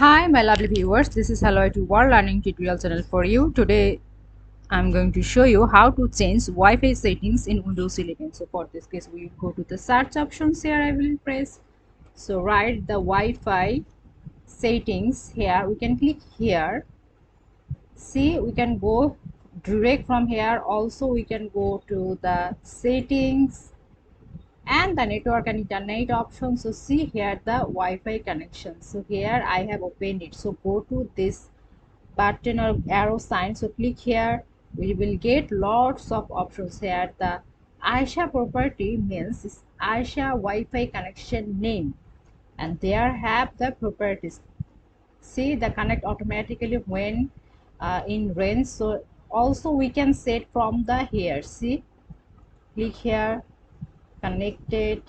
Hi my lovely viewers, this is Hello to World Learning tutorial channel for you. Today I'm going to show you how to change Wi-Fi settings in Windows 11. So for this case we go to the search options. Here I will press, so write the Wi-Fi settings. Here we can click here. See, we can go direct from here. Also we can go to the settings and the network and internet option. So see here the Wi-Fi connection. So here I have opened it. So go to this button or arrow sign. So click here. We will get lots of options here. The Ayesha property means is Ayesha Wi-Fi connection name, and there have the properties. See, the connect automatically when in range. So also we can set from the here. See, click here, connected.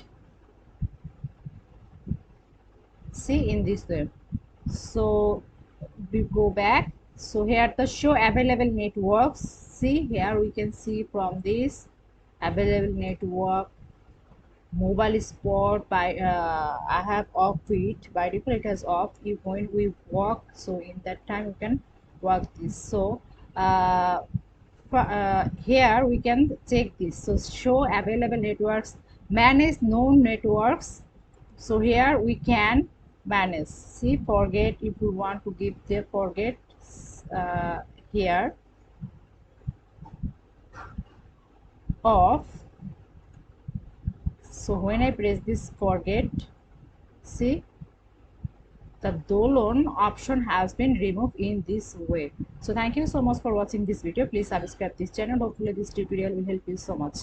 See, in this way. So we go back. So here the show available networks. See, here we can see from this available network mobile sport. By I have off it, by default it has off. If when we walk, so in that time we can work this. So uh, here we can check this. So show available networks, manage known networks. So here we can manage. See, forget, if we want to give the forget uh, here off. So when I press this forget, see, the Dolon option has been removed in this way. So thank you so much for watching this video. Please subscribe this channel. Hopefully this tutorial will help you so much.